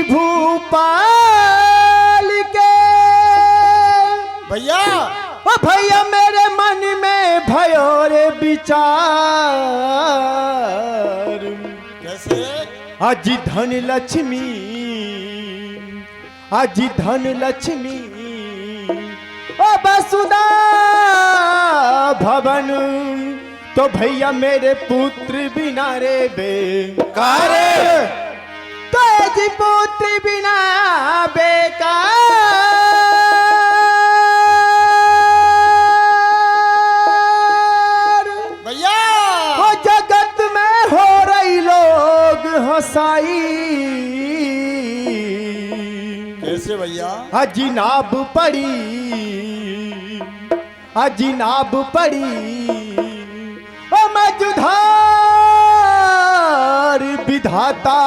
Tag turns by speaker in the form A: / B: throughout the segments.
A: भूपाल के
B: भैया
A: ओ भैया मेरे मन में भयो रे विचार।
B: कैसे?
A: आज धन लक्ष्मी, आज धन लक्ष्मी ओ बसुदा भवन, तो भैया मेरे पुत्र बिना रे बेकार, तो जी पुत्र बिना बेकार।
B: भैया
A: वो जगत में हो रही लोग हंसाई,
B: कैसे भैया?
A: अजिनाब पड़ी, अजिनाब पड़ी ओ मझधार विधाता,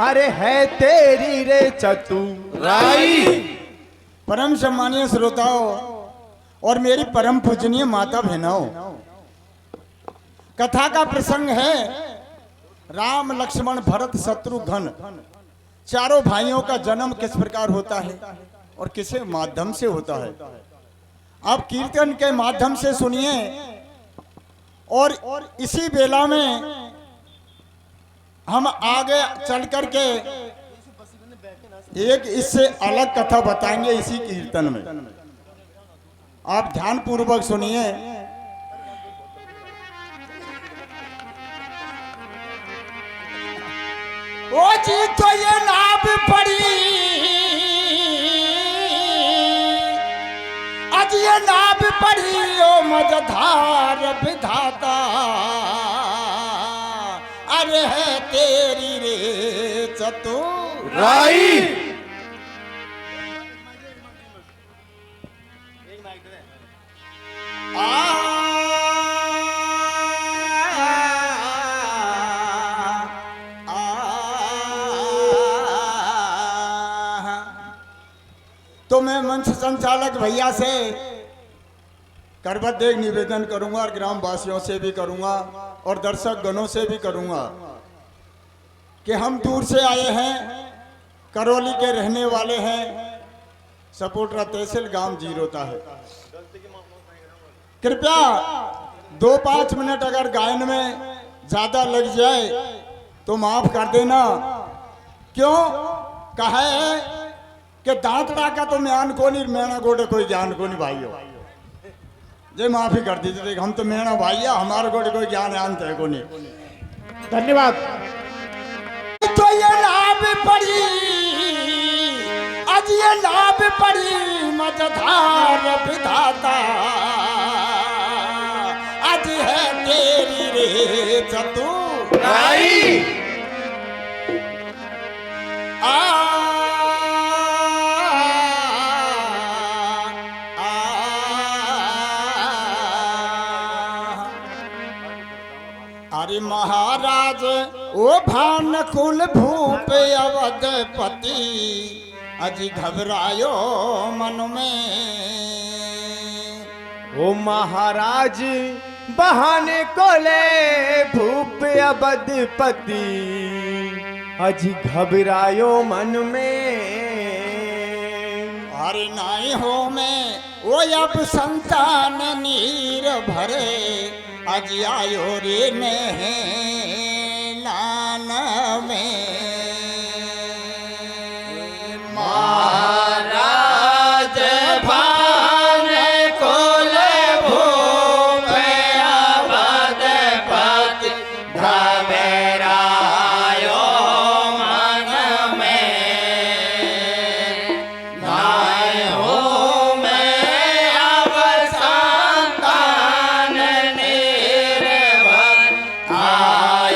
A: अरे है तेरी रे चतुराई।
B: परम सम्मानीय श्रोताओं और मेरी परम पूजनीय माता बहनों, कथा का प्रसंग है राम लक्ष्मण भरत शत्रुघ्न चारों भाइयों का जन्म किस प्रकार होता है और किस माध्यम से होता है। आप कीर्तन के माध्यम से सुनिए और इसी बेला में हम आगे चल करके एक इससे अलग कथा बताएंगे इसी कीर्तन में। आप ध्यान पूर्वक सुनिए। ओ जी तो ये नाभ पड़ी, आज ये नाभ पड़ी ओ मझधार विधाता, अरे है तेरी रे चतुराई। तो मैं मंच संचालक भैया से करबद्ध निवेदन करूंगा और ग्रामवासियों से भी करूंगा और दर्शक गणों से भी करूंगा कि हम दूर से आए हैं, करौली के रहने वाले हैं, सपोटरा तहसील गांव जीरोता है। कृपया 2-5 मिनट अगर गायन में ज्यादा लग जाए तो माफ कर देना। क्यों कहा है कि दांत डाका तो म्यान को नहीं, मेना गोडे कोई ज्ञान को नहीं भाइयों, जे माफी कर दीजिए। हम तो मेना भाइया, हमारे गोडे कोई ज्ञान अंत है को नहीं।
A: धन्यवाद।
B: तो ये नाभ पड़ी, आज ये नाभ पड़ी मझधार विधाता, आज है तेरी रे चतुराई। अरे महाराज ओ भानुकुल भूप अवधपति, अजी घबरायो मन में।
A: ओ महाराज बहाने को ले भूप अवधपति, अजी घबरायो मन में।
B: अरे नाई हो में वो अब संतान नीर भरे, आज आयो रे लान में। महाराज भानुकुल भूप अवधपति, घबरायो मन में। नाई हो में अब संतान नीर भरे,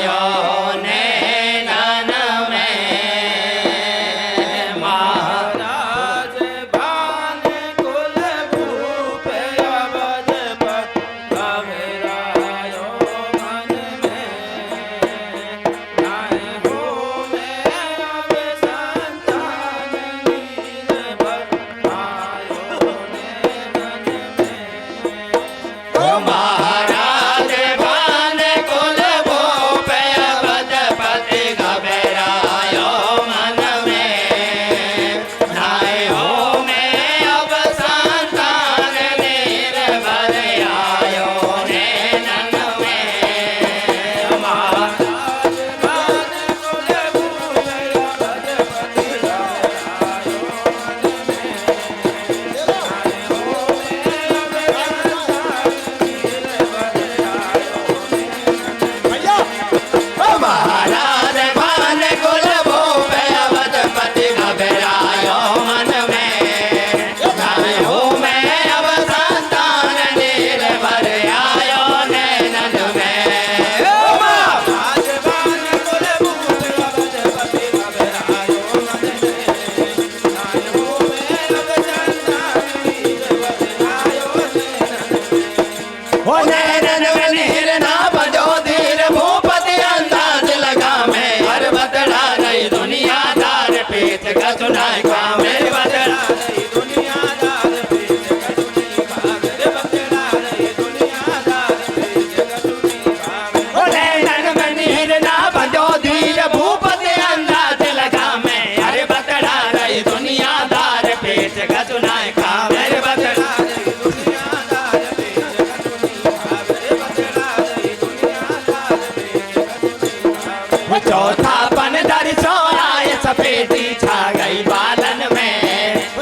C: सुनाए का मेरे बदला रही दुनियादार पेट कटुनी भावे रे बदला रही दुनियादार पेट कटुनी भावे ओ नैनन में नीर ना बंधो धीर भूपति अंदाज लगा मैं अरे बदला रही दुनियादार पेट कटुनाए का मेरे बदला रही दुनियादार पेट कटुनी भावे रे बदला रही दुनियादार पेट कटुनी भावे चौथा पन दर सोया सफेदी छा गई बालन में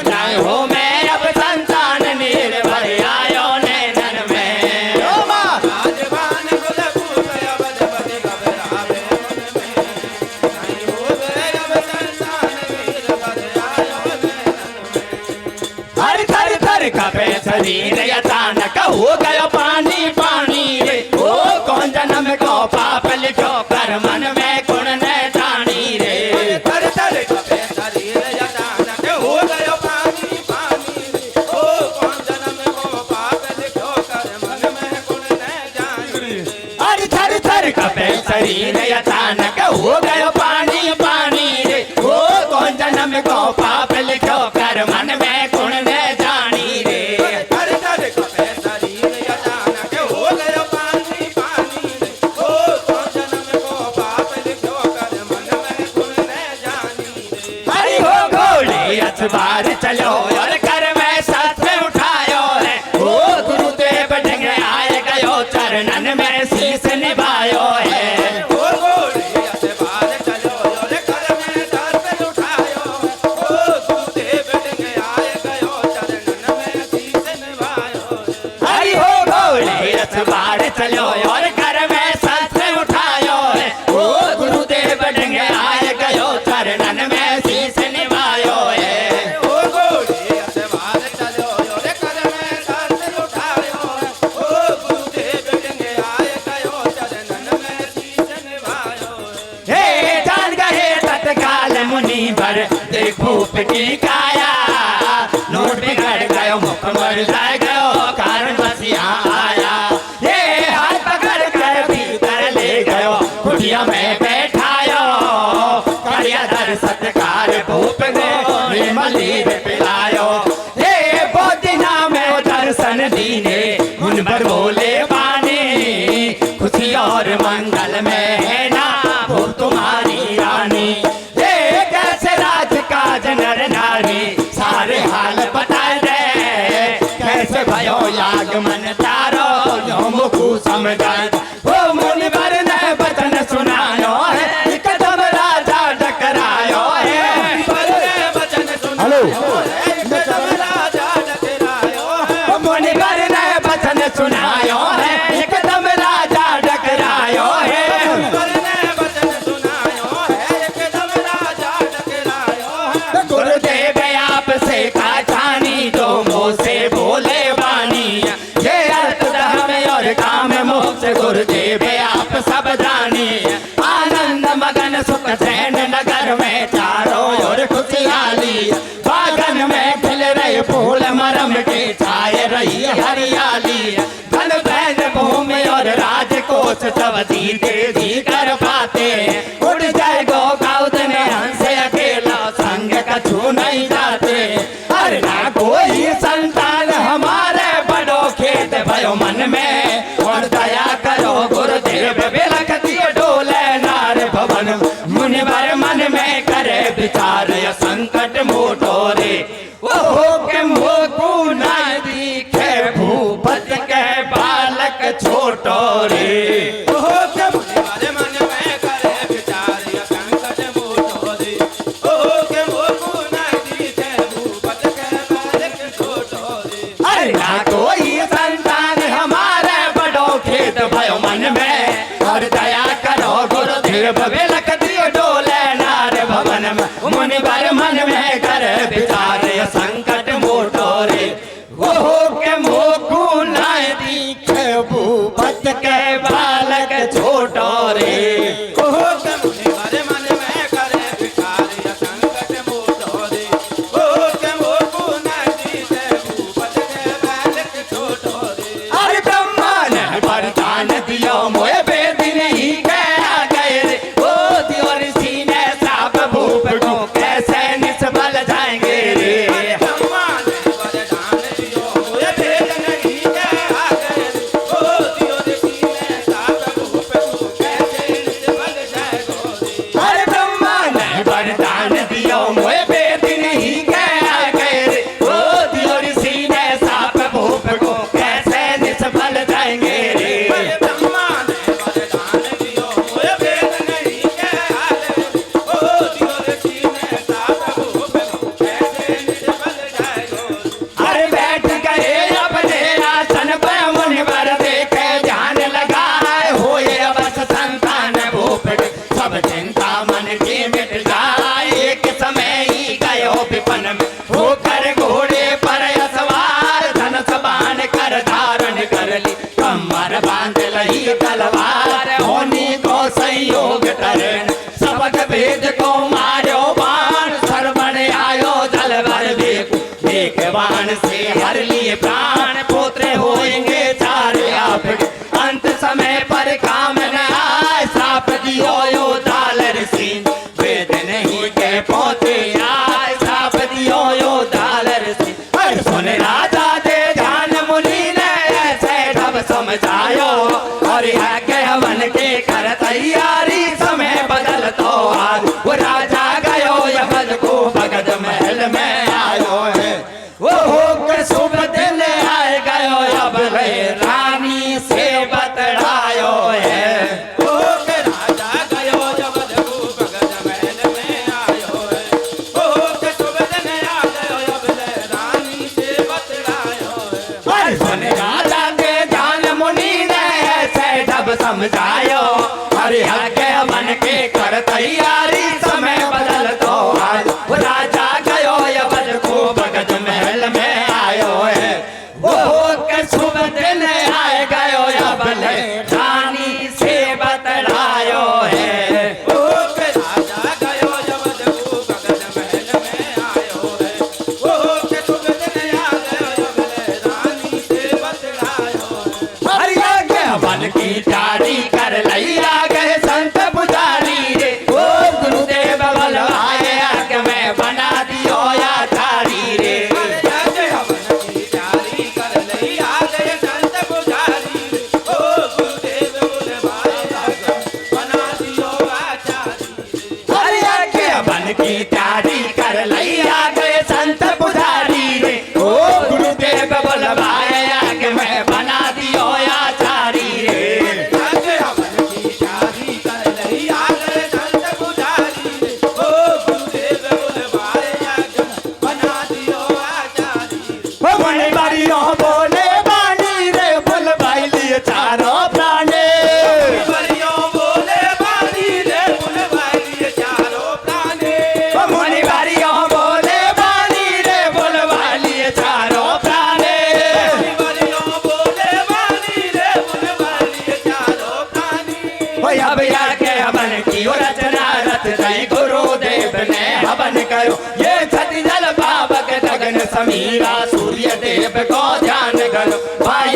C: न हो मैं अब संतान निर्भर आयो नैनन में राजवान गुलबूब अवध बद घबरावे मन में नहीं हो मैं अब संतान निर्भर आयो नैनन में हर थर थर कपे शरीर अचानक हो गयो पानी पानी रे ओ कौन जन्म को पाप लिखो कर मन में गुण न जानी रे थर थर कपे शरीर अचानक हो गयो पानी पानी रे ओ कौन जन्म को पाप लिखो कर मन में गुण न जानी रे अरे थर थर कपे शरीर अचानक हो गयो पानी पानी रे ओ कौन जन्म को पाप लिखो कर मन में गुण न जानी रे थर थर कपे शरीर अचानक हो गयो पानी पानी रे ओ कौन जन्म को पाप लिखो कर मन में गुण न जानी रे हरि हो घोड़े अखबार चलो और कर में साथ में उठायो है ओ गुरुदेव ढंगे आए गयो चरणन में शीस निभायो है ओ घोड़े अखबार चलो और कर में साथ में उठायो है ओ गुरुदेव ढंगे आए गयो चरणन में शीस निभायो है हरि हो घोड़े अखबार चलो और कर में साथ में उठायो है ओ गुरुदेव ढंगे आए गयो चरणन में शीस निभायो है ओ घोड़े अखबार चलो और कर में साथ में उठायो है ओ गुरुदेव ढंगे आए गयो चरणन में शीस निभायो है हे जान गए तत्काल मुनि भर देख भूप की काया नोट बिगड़ गयो मुख मर जाए गयो कारण बसिया आया ये हाथ पकड़ कर भीतर ले गयो कुटिया में बैठायो करिया दर सत्कार भूप ने मलीर पिलायो हे बोधिना में दर्शन दीने उन पर बोले बानी खुशी और मंगल में है ना वो तुम्हारी रानी ये कैसे राज काज नर नारी सारे हाल बता दे कैसे भयो याग मन तारो यो मुखु समझाए वो मुनि वर ने वचन सुनायो है कदम राजा टकरायो है वर ने वचन सुनायो है कदम राजा टकरायो है मुनि वर ने वचन सुनायो है कदम राजा टकरायो है वर ने वचन सुनायो है कदम राजा टकरायो है गुरुदेव आपसे का जानी जो मुँह से बोले वाणी ये अर्थ धर्म और काम मोक्ष गुरुदेव आप सब जानी आनंद मगन सुख चैन नगर में चारों ओर खुशहाली बागन में खिल रहे फूल मरम के छाए रही हरियाली धन वैन भूमि और राजकोष सब दीदे दी कर पाते उड़ जाए गो गाउद ने हंस अकेला संग कछु नहीं जाते हर ना कोई संतान हमारे बड़ो खेत भयो मन में और दया करो गुरुदेव बिलख दिए डोले नार भवन मुनि वर मन में करे विचार या संकट मोटो रे ओ के मोकू ना दिखे भूपत के बालक छोटो रे ओ के मुनि वर मन में करे विचार या संकट मोटो रे ओ के मोकू ना दिखे भूपत के बालक छोटो रे अरे ना कोई संतान हमारे बड़ो खेत भयो मन में और दया करो गुरुदेव बिलख दियो डोले नार भवन में मुनि वर मन में कर विचार संकट मोटो रे वो के मोकू ना दिखे भूपत के बालक छोटो रे ओ के मुनि वर मन में कर विचार संकट मोटो रे ओ के मोकू ना दिखे भूपत के बालक छोटो रे अरे ब्रह्मा ने वरदान दियो मोए वेद नहीं गया गए रे ओ दियो ऋषि ने साप भूप को कैसे निष्फल तलवार होनी को संयोग तरण सबक भेद को मारो बाण सरवण आयो जलवर देख बाण से हर लिए प्राण पुत्र होएंगे चारे आपके अंत समय पर काम न आए श्राप दियो यो दालर सीन वेद नहीं के पोते आए श्राप दियो यो दालर सीन हर सुन राजा दे ध्यान मुनि ने ऐसे ढब समझायो और यह के हवन के कर तैयारी समय बदल तो आज वो राजा गयो यमन को भगत महल में आयो है वो होकर शुभ दिन आए गयो अब रानी से बतलायो है वो के राजा गयो यमन को भगत महल में आयो है वो होकर शुभ दिन आ गयो अब रानी से बतलायो है सुन राजा के ध्यान मुनि ने ऐसे ढब समझायो हरि आगे मन के कर तैयारी समय बदल तो आज वो राजा गयो यमन को भगत महल में आयो है वो के शुभ दिन आए गयो अब रानी से बतलायो है वो के राजा गयो यमन को भगत महल में आयो है वो के शुभ दिन आ गयो अब रानी से बतलायो है हरि आगे मन की तारी कर लैया गए संत पुजारी रे ओ गुरुदेव बलवाए आग में बना दियो या तारी रे आगे हवन की तारी कर लैया गए संत पुजारी रे ओ गुरुदेव बलवाए आग बना दियो या तारी रे हरि आगे हवन की तारी कर लैया गए संत पुजारी रे ओ गुरुदेव बलवाए आग में बना दियो या तारी रे बोले बानी रे बुलवाई लिए चारों प्राणे बोले बानी रे बुलवाई लिए चारों प्राणे मणि बारियों बोले बानी रे बुलवाई लिए चारों प्राणे बोले बानी रे बुलवाई लिए चारों प्राणे अब के हवन की रचना रच गई गुरुदेव ने हवन करो ये छति जल पावक गगन समीरा सूर्य देव को ध्यान करो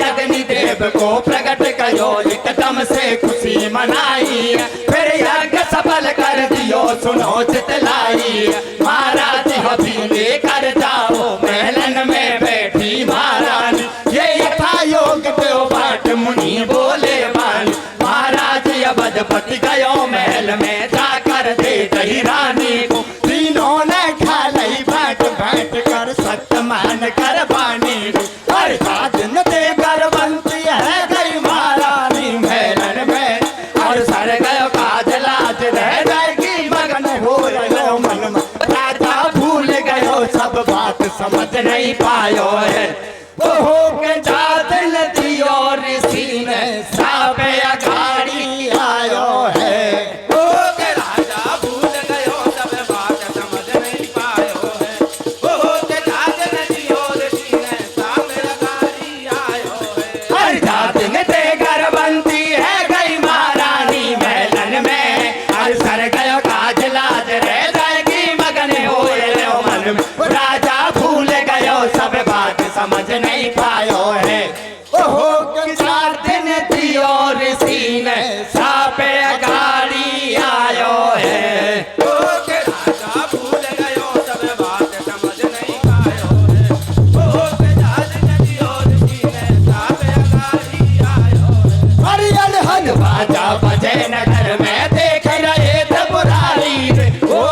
C: अग्नि देव को प्रकट करो एकदम से खुशी मनाई फिर यज्ञ सफल कर दियो सुनो चितलाई महाराज अभी लेकर जाओ महलन में बैठी महारानी ये यथा योग देव बाट मुनि बोले बानी महाराज अवधपति गयो महल में जाकर दे दही रानी को तीनों ने खा लई बाट बैठ कर सत्य मान कर बानी हर दिन दे कर बनती है गई महारानी महलन में और सर गयो काज लाज रह जाएगी मगन हो रहो मन में राजा भूल गयो सब बात समझ नहीं पायो है वो हो के जात नदियों ऋषि ने सापे अघाड़ी आयो है वो के राजा भूल गयो सब बात समझ नहीं पायो है वो हो के जात नदियों ऋषि ने सापे अघाड़ी आयो है हर जात ने दे घर बनती है गई महारानी महलन में हर सर गयो काज लाज रह जाएगी मगन हो मन में राजा भूल गयो सब बात समझ नहीं पायो है ओहो चार दिन दियो ऋषि ने सापे अघाड़ी आयो है ओ के राजा भूल गयो सब बात समझ नहीं पायो है ओहो के चार दिन दियो ऋषि ने सापे अघाड़ी आयो है हरियल हन बाजा बजे नगर में देख रहे थे पुरारी रे ओ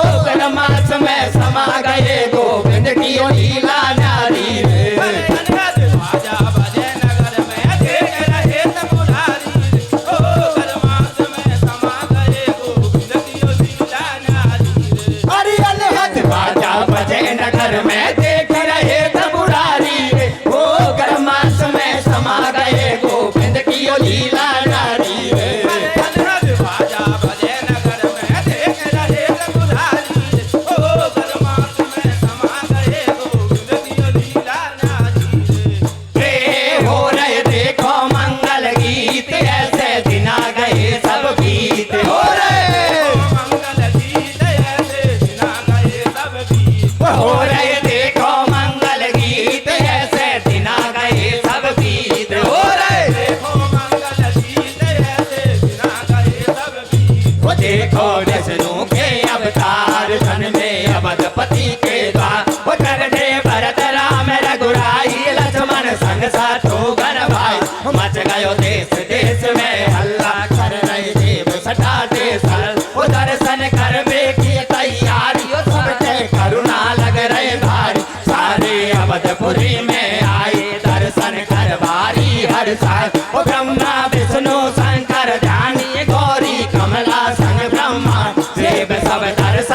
C: मास में समा गए गोविंद की लीला नारी रे नगर में देख रहे थे मुरारी रे वो गर्मास में समा गए गोविंद की लीला नारी रे बाजा बजे नगर में देख रहे थे मुरारी रे वो गर्मास में समा गए गोविंद की लीला नारी रे हो रहे देखो मंगल गीत ऐसे दिना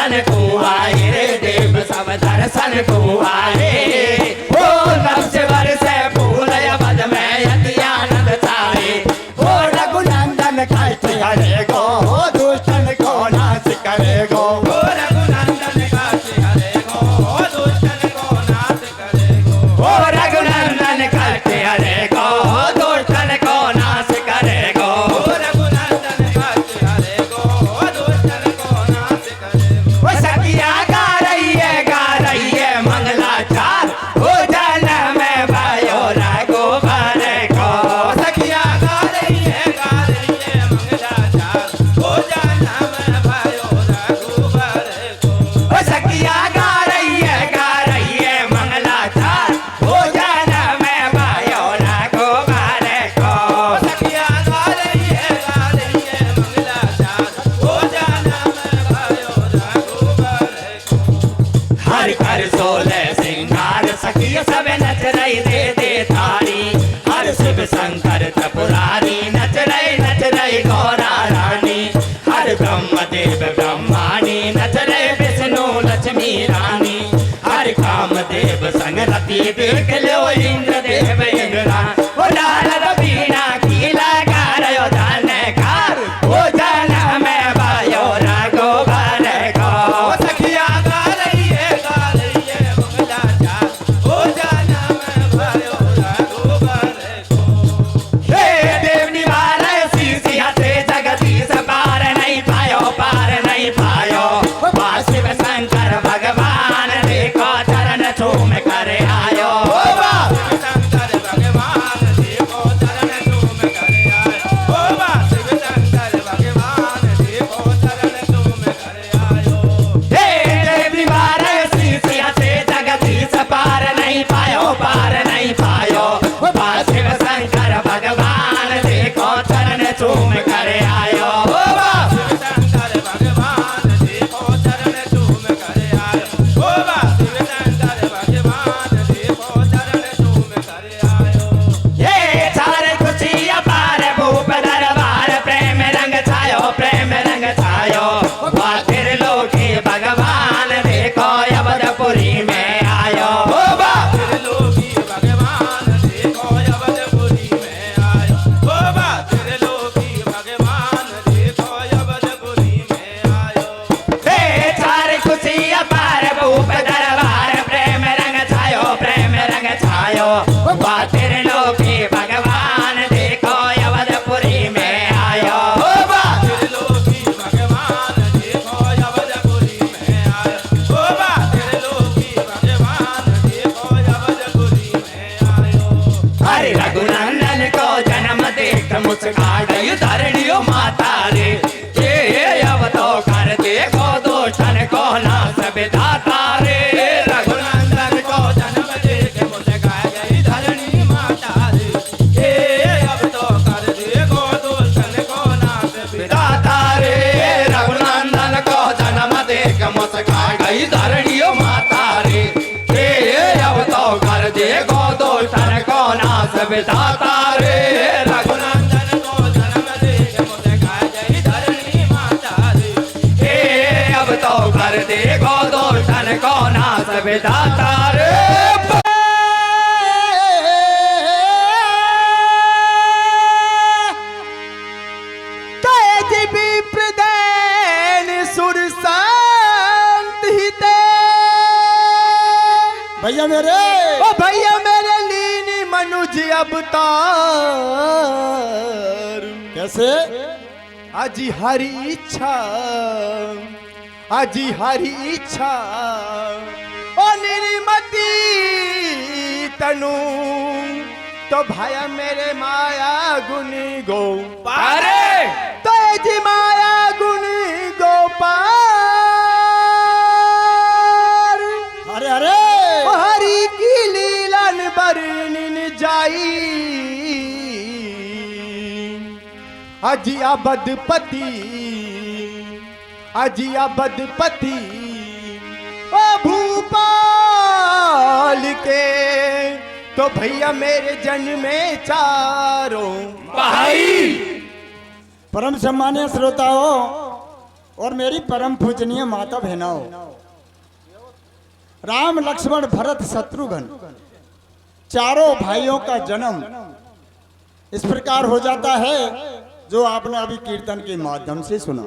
C: दर्शन को आए रे देव सब दर्शन को आए ओ नव से बरसे फूल बद में अति आनंद छाए ओ रघुनंदन कष्ट हरे गो दुष्टन को नाश करे गो ओ रघुनंदन कष्ट हरे गो दुष्टन को नाश करे गो ओ रघुनंदन कष्ट हरे गो दुष्टन को नाश करे गो ओ रघुनंदन कष्ट हरे गो दुष्टन को नाश करे गो ओ सखिया गा रही है मंगलाचार ओ जन में भयो रघुबर को सखिया गा रही है मंगलाचार ओ जन में भयो रघुबर को ओ सखिया गा रही है मंगलाचार ओ जन में भयो रघुबर को सखिया गा रही है मंगलाचार ओ जन में भयो रघुबर को हर कर सोले सिंगार सखिया सब नच रही दे थारी हर शिव शंकर त्रिपुरारी नच रही गौरा रानी हर ब्रह्म देव ब्रह्मानी नच रहे विष्णु लक्ष्मी रानी हर काम देव संग रति देख लो इंद्र देव इंद्रान ओ नारद बीना की लगा रयो धनकार ओ जन में भयो रघुबर को सखिया गा रही है मंगलाचार ओ जन में भयो रघुबर को हे देव निवार सिया से जगदीश पार नहीं पायो शिव शंकर भगवान देखो चरण चूम कर आयो शिव शंकर भगवान देखो चरण चूम कर आयो शिव शंकर भगवान देखो चरण चूम कर आयो हे देवी वाराणसी सिया से जगदीश पार नहीं पायो शिव शंकर भगवान देखो चरण चूम कर आयो शिव शंकर भगवान देखो चरण चूम कर आयो शिव शंकर भगवान देखो चरण चूम कर आयो ये चार खुशियां पार भूप दरबार प्रेम रंग छायो वातिर लोकी भगवान देखो अवधपुरी में आयो त्रिलोकी भगवान देखो अवधपुरी में आयो त्रिलोकी भगवान देखो अवधपुरी में आयो हे चार खुशियां पार भूप दरबार प्रेम रंग छायो वातिर लोकी भगवान देखो अवधपुरी में आयो त्रिलोकी भगवान देखो अवधपुरी में आयो त्रिलोकी भगवान देखो अवधपुरी में आयो हरे रघुनंदन को जन्म देख मुस्का गई धरणियो माता रे ये अब तो कर देखो दोषन को नाश विधाता रे रघुनंदन को जन्म देख मुस्का गई धरणी माता रे ये अब तो कर देखो दोषन को नाश विधाता रे रघुनंदन को जन्म देख मुस्का गई धरणियो माता रे ये अब तो कर देखो दोषन को नाश विधाता रे रघुनंदन को जन्म देख मुस्का गई धरणी माता रे ये अब तो कर देखो दोषन को नाश विधाता रे
A: तेज विप्रदैन सुर शांत हिते
B: भैया मेरे
A: ओ भैया मेरे लीनी मनुज अवतार
B: कैसे
A: अजी हरी इच्छा ओ निर्मति तनु तो भाया मेरे माया गुनी गो
C: पारे
A: तो जी माया गुनी गोपाल
B: अरे अरे
A: ओ हरि की लीलन बरनिन जाई अजिया बदपति ओ भूपाल के तो भैया मेरे जन्मे चारों
C: भाई
B: परम सम्मानीय श्रोताओं और मेरी परम पूजनीय माता बहनों, राम लक्ष्मण भरत शत्रुघ्न चारों भाइयों का जन्म इस प्रकार हो जाता है जो आपने अभी कीर्तन के माध्यम से सुना।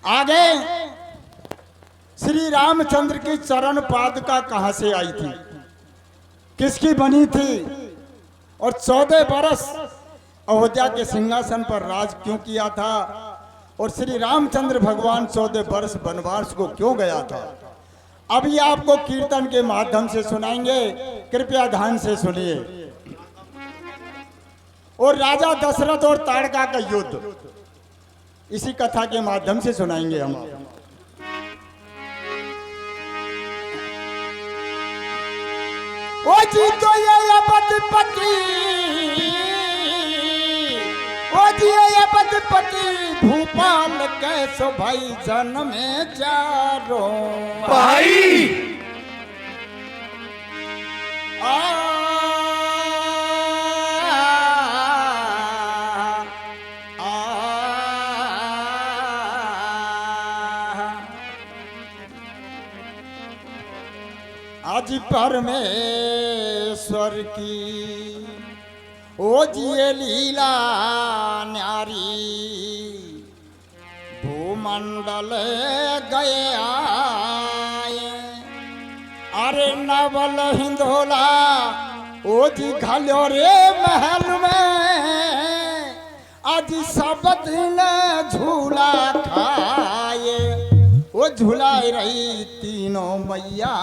B: आगे श्री रामचंद्र की चरण पादुका कहां से आई थी, किसकी बनी थी, और 14 बरस अयोध्या के सिंहासन पर राज क्यों किया था, और श्री रामचंद्र भगवान 14 बरस वनवास को क्यों गया था, अभी आपको कीर्तन के माध्यम से सुनाएंगे। कृपया ध्यान से सुनिए। और राजा दशरथ और ताड़का का युद्ध इसी कथा के माध्यम से सुनाएंगे हम। ओ जी तो ये पति, ओ जी ये पति भूपाल कैसो भाई जन्मे चारों
C: भाई
B: आज परमेश्वर की ओ जिए लीला न्यारी, भूमंडल गए आए, अरे नवल हिंदोला ओ जी घालो रे महल में, आज सब दिन झूला खाए, वो झूलाए रही तीनों मैया,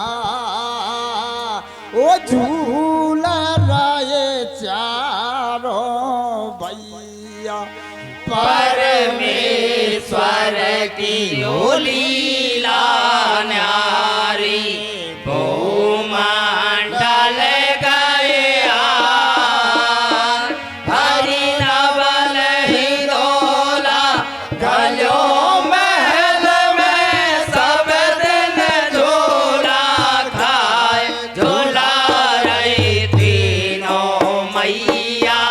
B: वो झूला रहे चारों भैया।
C: परमेश्वर की ओ लीला न्यारी, भूमंडल गए आर, हरि नवल हिंदोला घलो महल में, सब दिन झूला खाए, झूला रही तीनों मैया,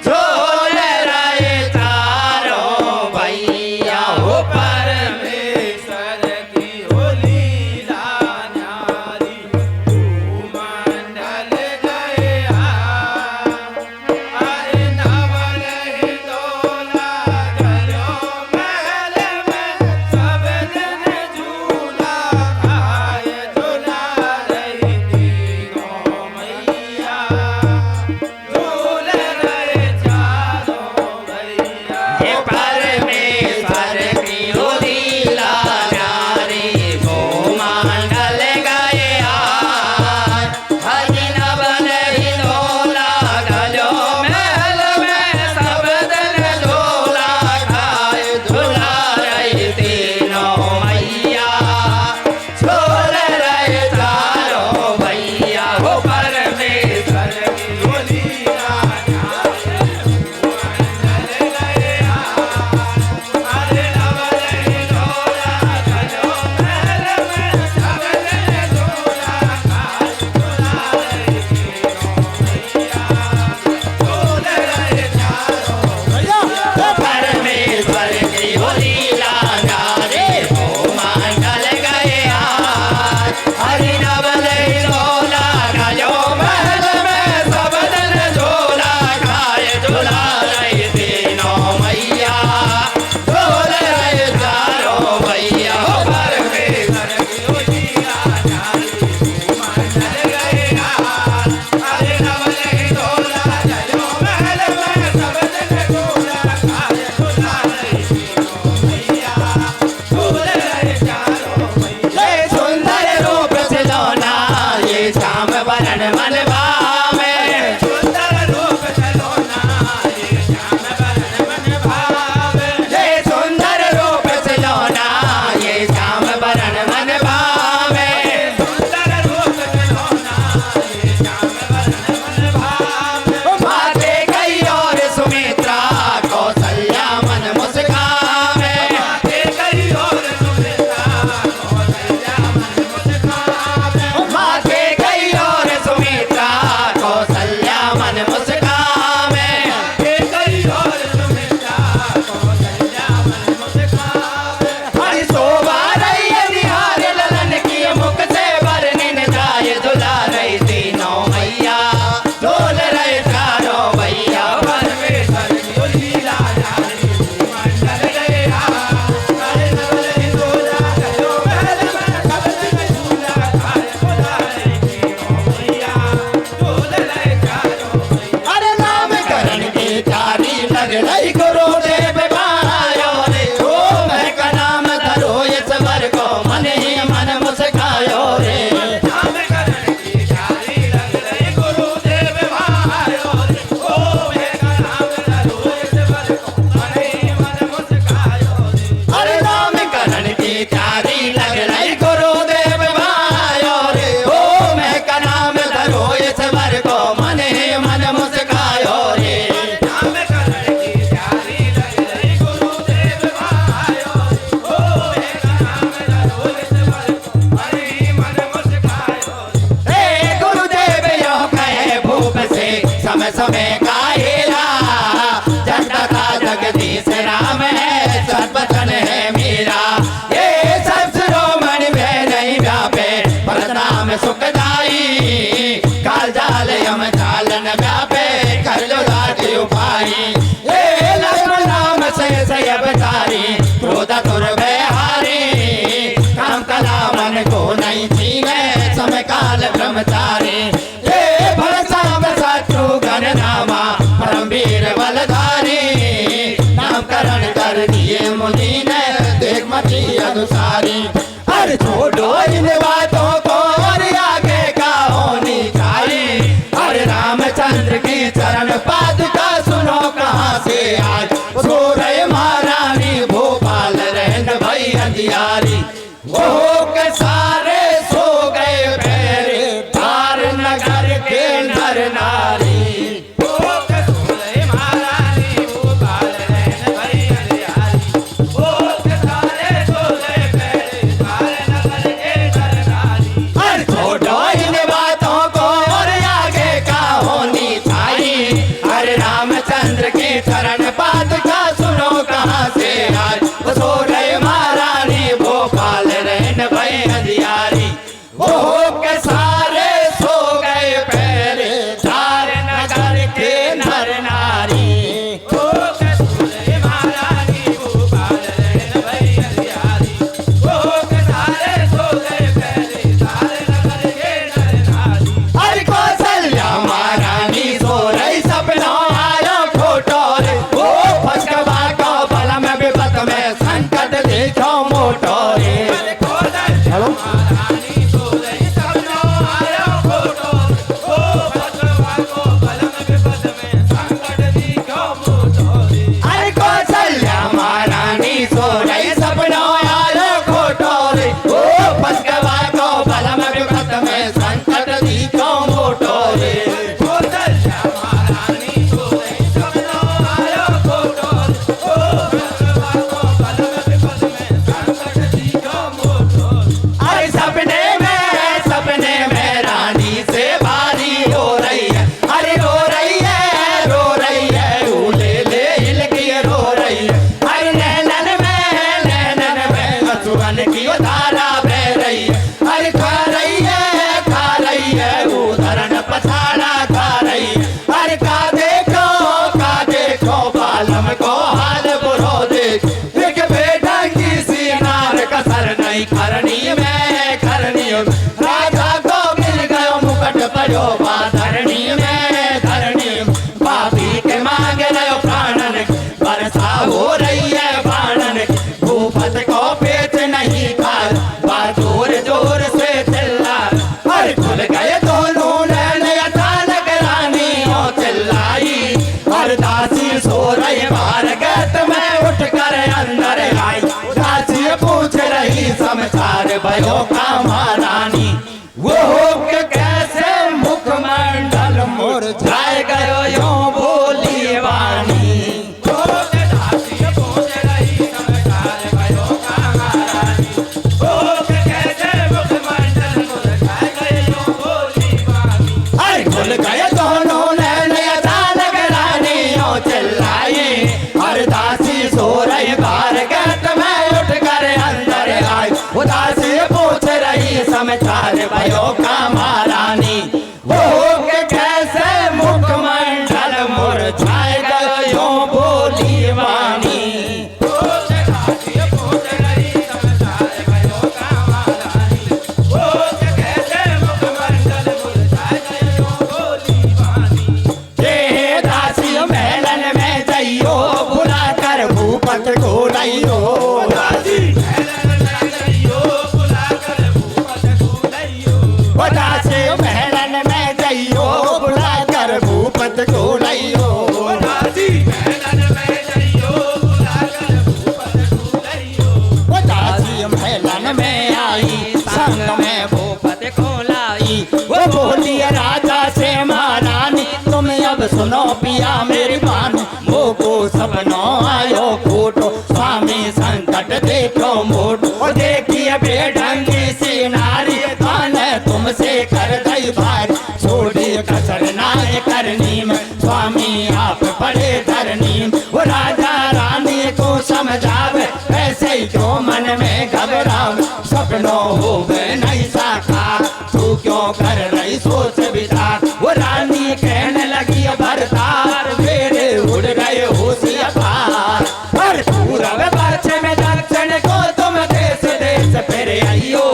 C: झूल रहे चारों भैया। हो परमेश्वर की राम समय का हेरा, जनता का जगदीश राम है, सर्वतन है मेरा। ये सब शिरोमणि भय नहीं व्यापे, भरत नाम सुखदाई, काल जाल यम जाल न व्यापे, कर लो दाटी उपाई। ये लक्ष्मण राम से अवतारी, क्रोध दुर्भय हारी, काम कला मन को नहीं छीने, समय काल ब्रह्मचारी। ये भरत राम शत्रुघ्न नामा, परमवीर बलधारी, नामकरण कर दिए मुनि ने, देख मची अनुसारी। अरे छोड़ो इन बातों को और आगे का होनी चाहिए, अरे रामचंद्र की चरण पादुका सुनो कहाँ से आज, सो रहे महारानी भोपाल रहन भई अंधियारी। वो के सारे सो गए फेरे, तार नगर के नर नारी, वो के सो रहे महारानी भोपाल रहन भई अंधियारी। वो के सारे सो गए फेरे, तार नगर के नर नारी। अरे छोड़ो इन बातों को और आगे का होनी चाहिए, अरे रामचंद्र की चरण पादुका सुनो कहाँ से आज, सो रहे महारानी भोपाल रहन भई अंधियारी। वो के सारे सो गए फेरे, तार नगर के नर नारी, वो के सो रहे महारानी भोपाल रहन भई अंधियारी। वो के सारे सो गए फेरे, तार नगर के नर नारी। अरे कौशल्या महारानी सो रही, सपनों आयो खोटोर, वो फसकबा को बल में विपत में, संकट देखो मोटोरे। हेलो महारानी सो रही, सपनों आयो खोटोर, वो फसकबा को बल में विपत में, संकट देखो मोटोरे। अरे कौशल्या महारानी सो रही, सपनों आयो खोटोर, वो फसकबा को बल में विपत में, संकट देखो मोटोरे। कौशल्या महारानी सो रही, सपनों आयो खोटोर, वो फसकबा को बल में विपत में, संकट देखो मोटोरे। अरे सपने में रानी से बारी हो रही है, अरे रो रही है, उले ले हिल के रो रही है। अरे नैनन में अश्रुन की धारा बह रही है, अरे खा रही है, उधरन पछाड़ा खा रही है। अरे का देखो बालम को हाल बुरो देख, एक बेटा की सीनार कसर नहीं करनी में, राजा को मिल गयो मुकुट पड़ो धरणी में, पापी के मांगे रहो प्राणन, वर्षा हो रही है बाणन, भूपत को पेट नहीं खार, जोर जोर से चिल्ला। अरे खुल गए दोनों नैन, अचानक रानी हो चिल्लाई, हर दासी सो रही बाहर गत में, उठ कर अंदर आई, दासी पूछ रही समाचार भयो का महारानी। वो के कैसे मुखमंडल मुरझाए गयो यो बोली वाणी, वो के दासी पूछ रही समाचार भयो का महारानी। वो के कैसे मुखमंडल मुरझाए गयो यो बोली वाणी। अरे खुल गए दोनों नैन, अचानक रानी हो चिल्लाई, हर दासी सो रही बाहर गत में, उठ कर अंदर आई, उदासी पूछ रही समाचार भयो का महारानी। वो के कैसे मुखमंडल मुरझाए गयो बोली वाणी, वो के दासी पूछ रही समाचार भयो का महारानी। वो के कैसे मुखमंडल मुरझाए गयो बोली वाणी। ये दासी महलन में जइयो, बुला कर भूपत को लइयो, दासी महलन में जइयो, बुला कर भूपत को लइयो, दासी महलन में जइयो, बुला कर भूपत को लइयो। दासी महलन में आई, संग में भूपत को लाई, वो बोली राजा से महारानी, तुम अब सुनो पिया मेरी बानी, मोको सपनों आयो खोटो, स्वामी संकट देखो मोटो, और देखिए बेढंगी सी नारी, तुमसे कर दई भारी, छोड़ी कसर नाय करनी में, स्वामी आप पड़े धरनी। वो राजा रानी को समझावे ऐसे ही तो मन में घबरावे। सपनों हो गए नहीं साकार तू क्यों कर रही सोच विचार। वो रानी कहने लगी भरतार मेरे उड़ गए होशियार पार। हर पूरब पश्चिम दक्षिण को तुम देश देश फिर आइयो।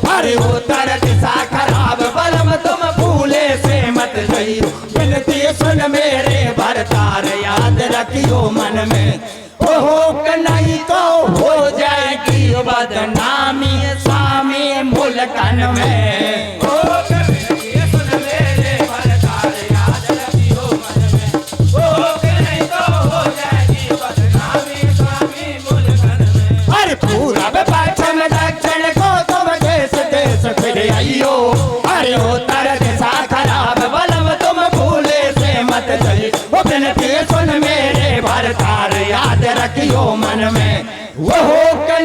C: अरे उत्तर दिशा खराब बलम तुम भूले से मत जाइयो। विनती सुन मेरे भरतार याद रखियो मन में। ओहो नहीं तो हो जाएगी बदनामी स्वामी मुल्कन में। ओ विनती सुन मेरे भरतार याद रखियो मन में। ओ नहीं तो हो जाएगी बदनामी स्वामी मुल्कन में। अरे पूरब पश्चिम दक्षिण को तुम देश देश फिर आइयो। अरे उत्तर दिशा खराब बलम तुम भूले से मत जाइयो। ओ विनती सुन मेरे भरतार याद रखियो मन में। वो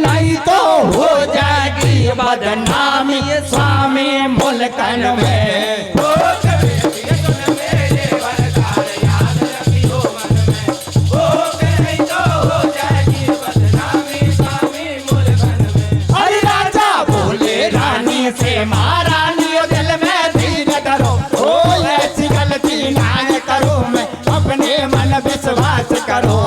C: नहीं तो हो जाएगी बदनामी स्वामी मुल्कन में। ओ विनती सुन मेरे भरतार याद रखियो मन में। ओ नहीं तो हो जाएगी बदनामी स्वामी मुल्कन में। अरे राजा बोले रानी से महारानी दिल में धीर करो। ओ ऐसी गलती ना करो मैं अपने मन विश्वास करो।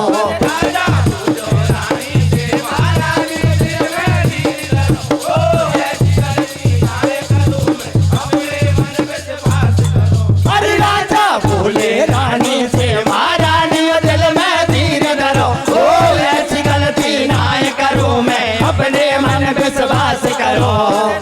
C: राजा बोलो रानी से महारानी दिल में धीर करो। ओ ऐसी गलती ना करो मैं अपने मन विश्वास करो। अरे राजा बोले रानी से महारानी दिल में धीर धरो। ओ ऐसी गलती ना करो मैं अपने मन विश्वास करो।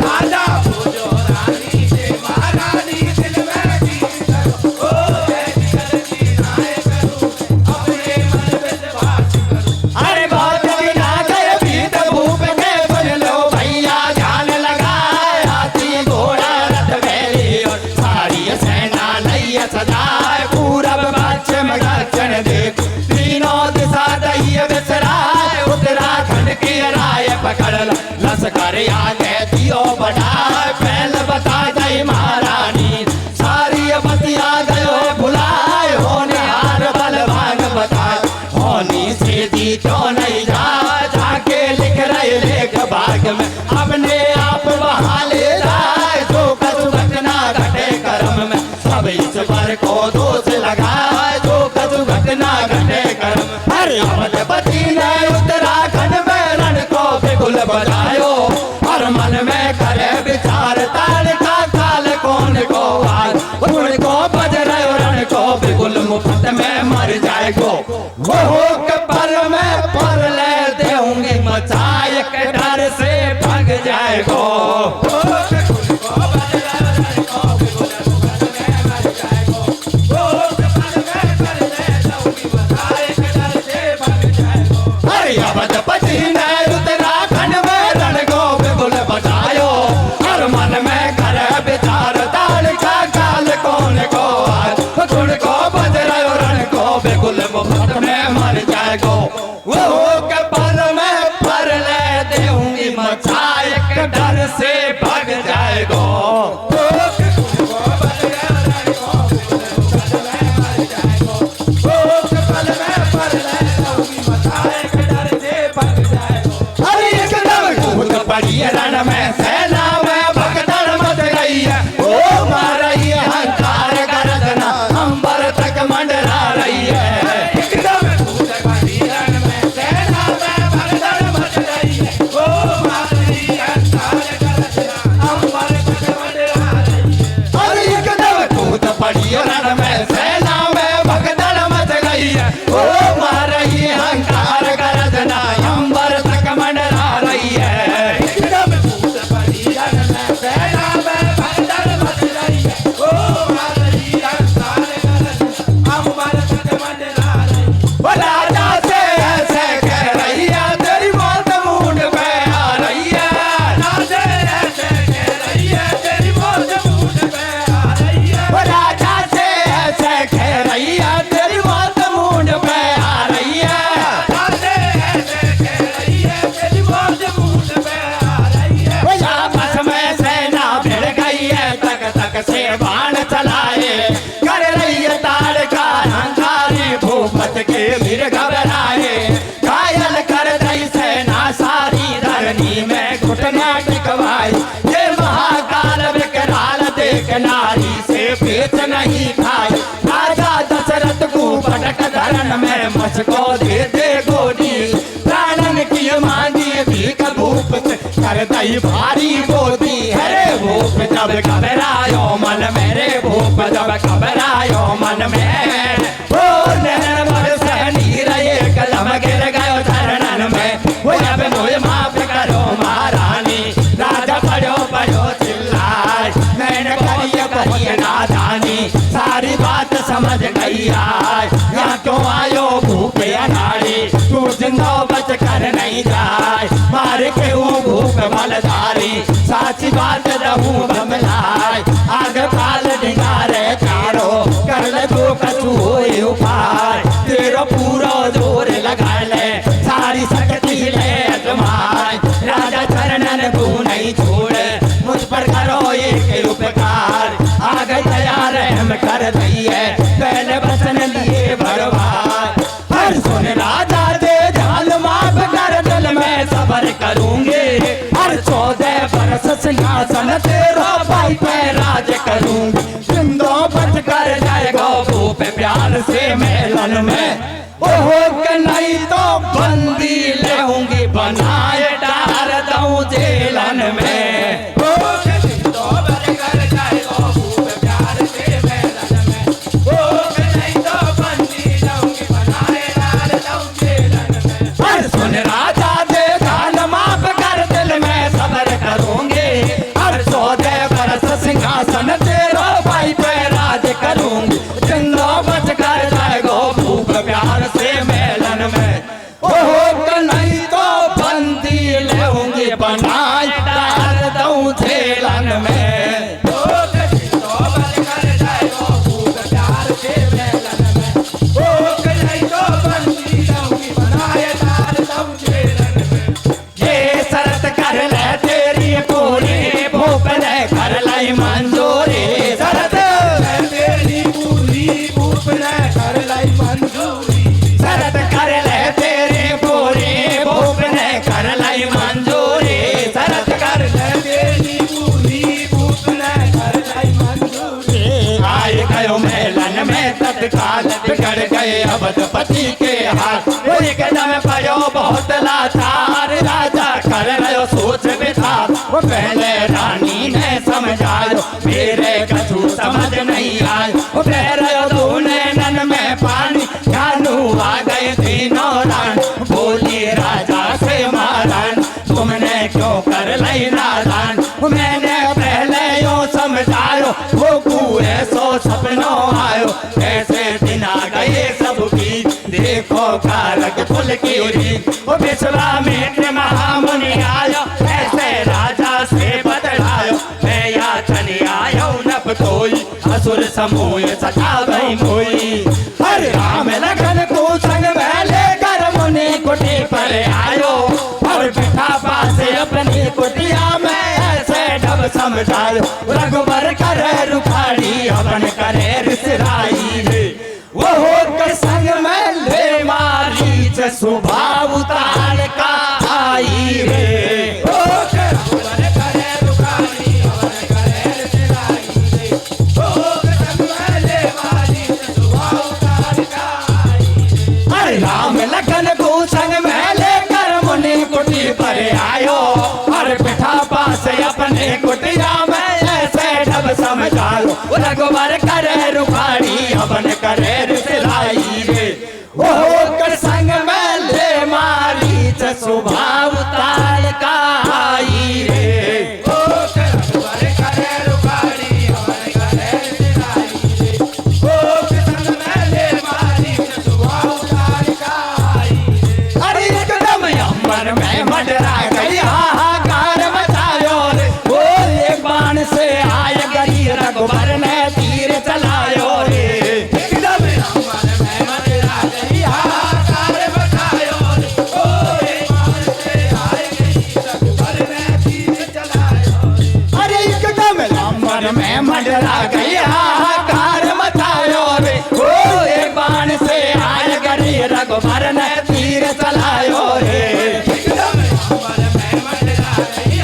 C: राजा बोलो रानी से महारानी दिल में धीर धरो। ओ ऐसी गलती ना करो अपने मन विश्वास करो। अरे बहुत दिन आ गए बीत भूप के सुन लो भैया ध्यान लगाए। हाथी घोड़ा रथ बैली और सारी सेना नई सजाए। पूरब पश्चिम दक्षिण देख तीनों दिशा दही विसराए। उत्तराखंड की राय पकड़ लश्कर आगे दियो बढ़ाए। पहल बता गई महारानी सारी बतिया गयो भुलाए। होने हार बलवान बताए होनी से दी क्यों नहीं जाए। जाके लिख रहे लेख भाग में अपने आप वहाँ ले जाए। जो कछु घटना घटे कर्म में सब ईश्वर को दोष लगाए। जो कछु घटना घटे कर्म अरे अमलपति ने उत्तराखंड में रण को बिगुल बजायो। और मन में करे विचार ताल का काल कौन को आए। उनको बज रहे रण को बिगुल मुफ्त में मर जाएगो। वो पर में पर ले देऊंगी मचाए के डर से भाग जाएगो। अवधपति ने उत्तराखंड में रण को बिगुल बजायो। और मन में करे विचार ताल का काल कौन को आए। गुण को बज रहे रण को बिगुल मुफ्त में मर जाएगो। वो के पर में पर ले देऊंगी मचाए के डर से भाग जाएगो। बड़ी रण में सेना में भगदड़ मच गई है। ओ मार रही है हंकार गर्जना अंबर तक मंडरा रही है। एकदम बड़ी रण में सेना में भगदड़ मच गई है। ओ मार रही है हंकार गर्जना अंबर तक मंडरा रही है। अरे एकदम कूद पड़ी रण में सेना में भगदड़ मच गई है। ओ मार रही है हंकार गर्जना अंबर तक मंडरा रही है। नाटक भाई, ये महाकाल विकराल देख नारी से पेट नहीं खाई। राजा दशरथ को पटक धरन में मुझको दे गोदी, प्राणन की मांगी भीख भूप से कर दई भारी गोदी। हरे भूप जब घबरायो मन मेरे, भूप जब घबरायो मन में, ओ नैन बरसे नीर एक कदम गिर गयो चरणन में। वो अब मुझे माफ करो महारानी, राजा पड़ो पड़ो चिल्लाए, मैंने करिए नादानी, सारी बात समझ गई आए। यहाँ क्यों आयो भूप अनाड़ी, तू जिंदा बच कर नहीं जाए, मार के वो भूप बलधारी, साची बात रहूं बमलाए। आग पाल डिगारे चारो, कर ले जो कछु होए उपाय, तेरो पूरा जोर लगा ले, सारी शक्ति ले अजमाए। राजा चरणन को नहीं छोड़े, मुझ पर करो एक उपकार, आ गई तैयार हम कर दिए, पहले वचन लिए भरवार। हर सुन राजा दे जाल माफ कर, दिल में सबर करूंगे, हर 14 बरस सिंहासन तेरा भाई पे राज करूंगी। जिंदो बच कर जाएगा भूप प्यार से मेलन में, ओहो के नहीं तो बंदी लेऊंगी बनाए, डाल दूं जेलन में। सुन राजा दे जान माफ कर, दिल में सबर करूंगे, हर 14 बरस सिंहासन तेरा भाई पे राज करूंगी। जिंदा बच कर जाएगो भूप प्यार से मेलन में, ओहो नहीं तो बंदी लेऊंगी बनाए, डाल दूं जेलन में। कर लाई मंजूरी, शरत तेरी पूरी भूप ने कर लाई मंजूरी, शरत कर ले तेरी पूरी भूप ने कर लाई मंजूरी, शरत कर ले तेरी पूरी भूप ने कर लाई मंजूरी। आए गयो मेलन में तत्काल, बिगड़ गए अवधपति के हाथ, एकदम पयो बहुत लाचार, राजा कर रहो सोच विचार। वो पहले रानी ने समझायो, मेरे कछु समझ नहीं आयो, वो कह रहे तूने नन में पानी, जानू आ गए तीनों रान, बोली राजा से महारान, तुमने क्यों कर लाई नादान। मैंने पहले यो समझायो, वो कुए सो सपनों आयो, कैसे दिन आ गए सबकी, देखो कारक फुल की उड़ी। वो विश्वामित्र महामुनि आयो, ऐसे राजा से बदलायो, मैं याचन आयो नब कोई, असुर समूह सचा गई मोई। हर राम लखन को संग में लेकर मुनि कुटी पर आयो, और बिठा पास अपनी कुटिया में, ऐसे ढब समझायो, रघुबर करे रुखाड़ी अपन करे रिसराई रे। वो होकर संग में ले मारीच स्वभाव उतार का आई रे। रघुबर करे रुखाड़ी अपन करे रिसराई रे, वो होकर संग में ले मारीच स्वभाव उतार का आई रे। अरे राम लखन को संग में लेकर मुनि कुटी पर आयो, और पिठा पास अपने कुटिया में, ऐसे ढब समझायो, रघुबर करे रुखाड़ी अपन करे रिसराई रे। वो होकर संग में ले मारीच स्वभाव ताल का आई रे। रघुबर करे रुखाड़ी अपन करे रिसराई रे, वो होकर संग में ले मारीच स्वभाव ताल का आई रे। अरे एकदम अंबर में मंडरा गई, हाहाकार मचायो रे, वो एक बाण से आय गई, रघुबर ने तीर चलायो रे। एकदम अंबर में मंडरा गई, हाहाकार मचायो रे, वो एक बाण से आय गई, रघुबर ने तीर चलायो रे। अरे एकदम अंबर में मंडरा गई, हाहाकार मचायो रे, वो एक बाण से आय गई, रघुबर ने तीर चलायो रे। एकदम अंबर में मंडरा गई,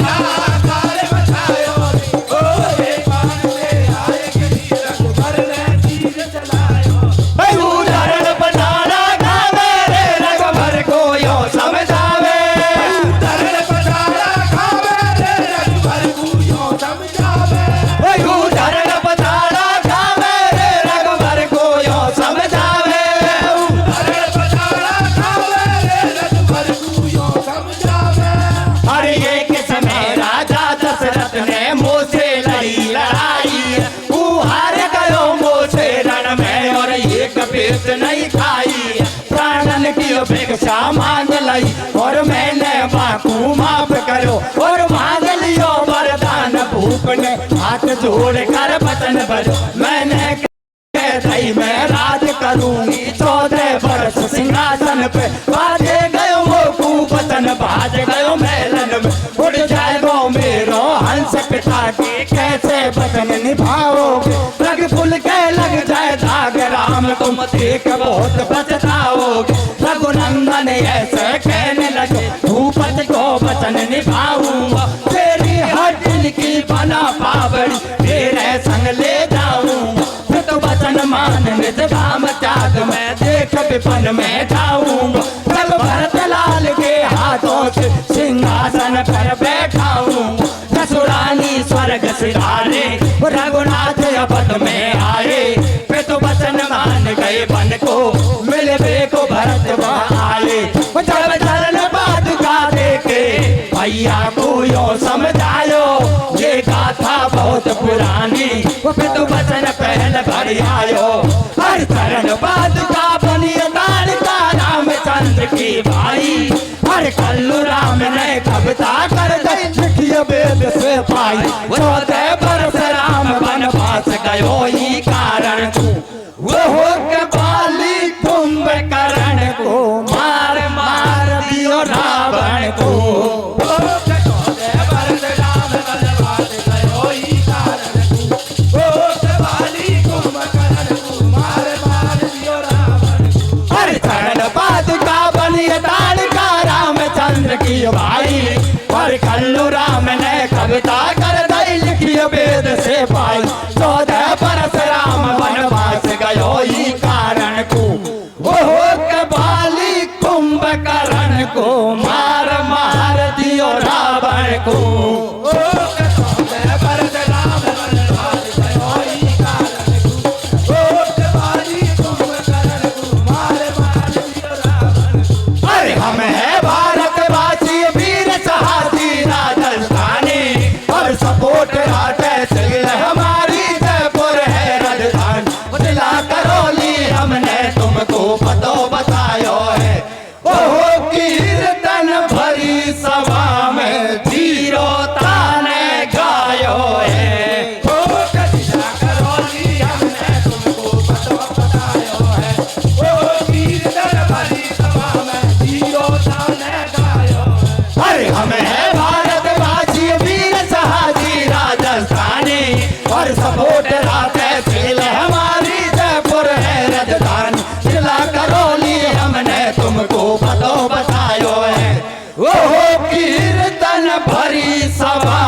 C: भिक्षा मांग लाई और मैंने बाकू माफ करो और मांग लियो वरदान भूप ने हाथ जोड़ कर वचन भरो मैंने थई मैं राज करूंगी 14 वर्ष सिंहासन पे बाजे गयो मोकू वचन बाज गयो मेलन में उड़ जाएगो मेरो हंस पिता की कैसे वचन निभाओगे रग फुल के लग जाए दाग राम तुम देख बहुत पछताओगे रघुनंदन ऐसे कहने लगे भूपति को वचन निभाऊंगा तेरी हर दिल की बना पावड़ी तेरे संग ले जाऊंगा तो वचन मान निज धाम त्याग मैं देख विपन में जाऊंगा तब भरत लाल के हाथों से सिंहासन पर बैठाऊंगा ससुरानी स्वर्ग सिधारे रघुनाथ अवध में आए वे तो वचन मान गए बन को मिलवे को भरत वहाँ आए जब चरण पादुका देखे भैया को यो समझायो ये गाथा बहुत पुरानी फिर तो वचन पहल भर आयो हर चरण पादुका बनी तालिका रामचंद्र की भाई हर कल्लू राम ने कविता कर गई लिखिए वेद से पाई 14 वर्ष राम वनवास गयो ही कारण वो हो के बाली कुंभकर्ण को मार मार दियो रावण को की भाई पर कल्लू राम ने कविता कर दई लिखी वेद से पाई 14 वर्ष राम वनवास गयो ही कारण को वो बाली कुंभकर्ण को मार मार दियो रावण को हम है भारतवासी वीर साहसी राजस्थानी और सपोर्ट राजस्थान हमारी जयपुर है राजधानी जिला करौली हमने तुमको पतो बतायो है ओहो कीर्तन भरी सभा में धीरोता ने गायो है हम है भारतवासी वीर साहसी राजस्थानी और सपोर्ट राजस्थान हमारी जयपुर है राजधानी जिला करौली हमने तुमको पतो बतायो है ओहो कीर्तन भरी सभा